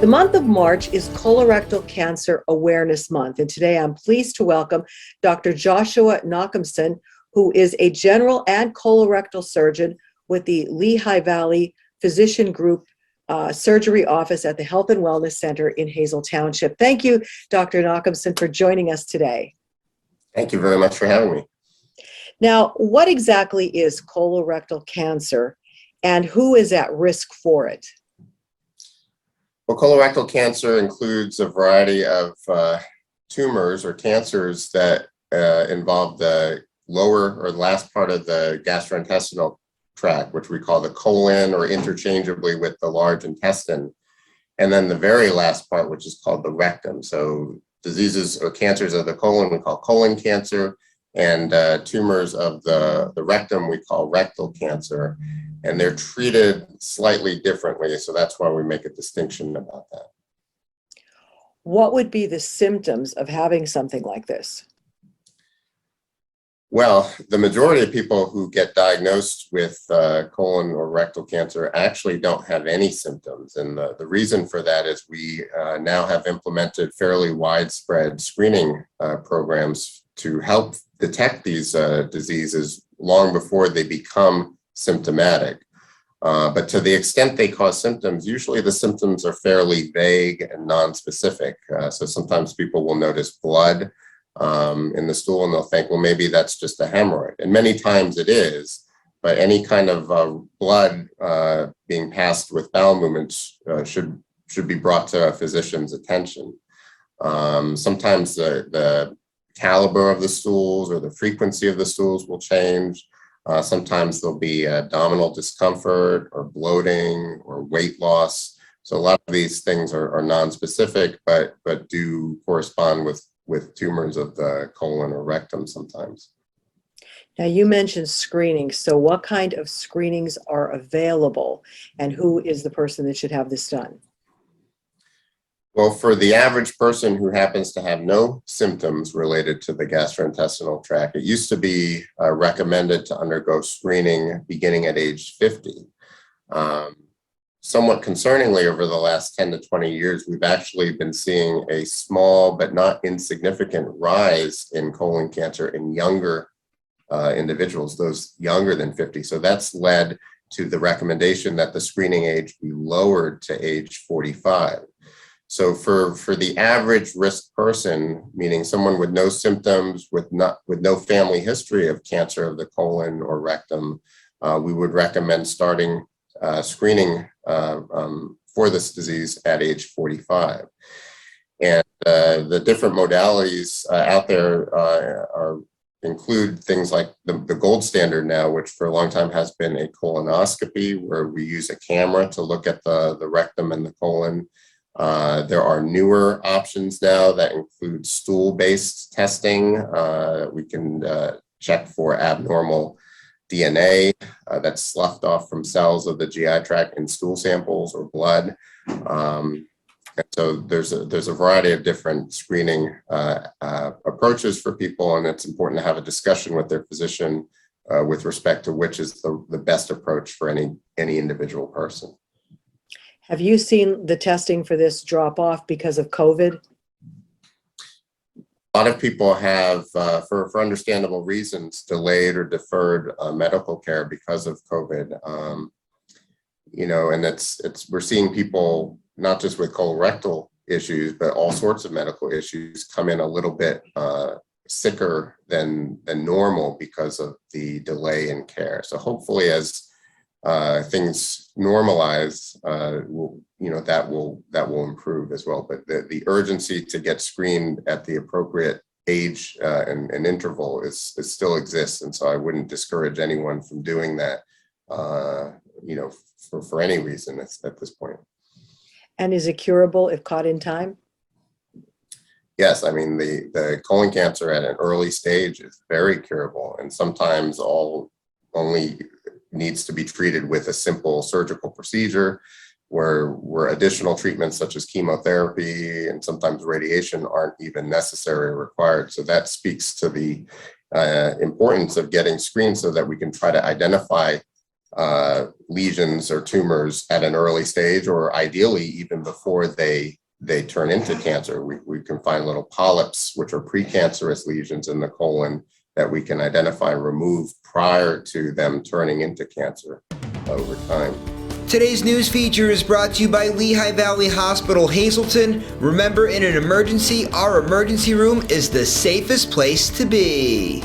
The month of March is Colorectal Cancer Awareness Month, and today I'm pleased to welcome Dr. Joshua Nachumson, who is a general and colorectal surgeon with the Lehigh Valley Physician Group Surgery Office at the Health and Wellness Center in Hazel Township. Thank you, Dr. Nachumson, for joining us today. Thank you very much for having me. Now, what exactly is colorectal cancer, and who is at risk for it? Well, colorectal cancer includes a variety of tumors or cancers that involve the lower or last part of the gastrointestinal tract, which we call the colon, or interchangeably with the large intestine, and then the very last part, which is called the rectum. So diseases or cancers of the colon we call colon cancer, and tumors of the rectum we call rectal cancer. And they're treated slightly differently, so that's why we make a distinction about that. What would be the symptoms of having something like this? Well, the majority of people who get diagnosed with colon or rectal cancer actually don't have any symptoms. And the reason for that is we now have implemented fairly widespread screening programs to help detect these diseases long before they become symptomatic. But to the extent they cause symptoms, usually the symptoms are fairly vague and nonspecific. So sometimes people will notice blood in the stool and they'll think, well, maybe that's just a hemorrhoid. And many times it is, but any kind of blood being passed with bowel movements should be brought to a physician's attention. Sometimes the caliber of the stools or the frequency of the stools will change. Sometimes there'll be abdominal discomfort or bloating or weight loss. So a lot of these things are nonspecific, but do correspond with tumors of the colon or rectum sometimes. Now, you mentioned screening. So what kind of screenings are available, and who is the person that should have this done? Well, for the average person who happens to have no symptoms related to the gastrointestinal tract, it used to be recommended to undergo screening beginning at age 50. Somewhat concerningly, over the last 10 to 20 years, we've actually been seeing a small but not insignificant rise in colon cancer in younger individuals, those younger than 50. So that's led to the recommendation that the screening age be lowered to age 45. So for the average risk person, meaning someone with no symptoms, with no family history of cancer of the colon or rectum, we would recommend starting screening for this disease at age 45. And the different modalities out there include things like the gold standard now, which for a long time has been a colonoscopy, where we use a camera to look at the rectum and the colon. There are newer options now that include stool-based testing. We can check for abnormal DNA that's sloughed off from cells of the GI tract in stool samples or blood. And so there's a variety of different screening approaches for people, and it's important to have a discussion with their physician with respect to which is the best approach for any individual person. Have you seen the testing for this drop off because of COVID? A lot of people have, for understandable reasons, delayed or deferred medical care because of COVID. And we're seeing people not just with colorectal issues, but all sorts of medical issues come in a little bit sicker than normal because of the delay in care. So hopefully, as things normalize, that will improve as well. But the urgency to get screened at the appropriate age and interval is still exists, and so I wouldn't discourage anyone from doing that, for any reason at this point. And is it curable if caught in time? Yes, I mean the colon cancer at an early stage is very curable, and sometimes only needs to be treated with a simple surgical procedure, where additional treatments such as chemotherapy and sometimes radiation aren't even necessary or required. So that speaks to the importance of getting screened so that we can try to identify lesions or tumors at an early stage, or ideally even before they turn into cancer. We can find little polyps, which are precancerous lesions in the colon, that we can identify and remove prior to them turning into cancer over time. Today's news feature is brought to you by Lehigh Valley Hospital, Hazleton. Remember, in an emergency, our emergency room is the safest place to be.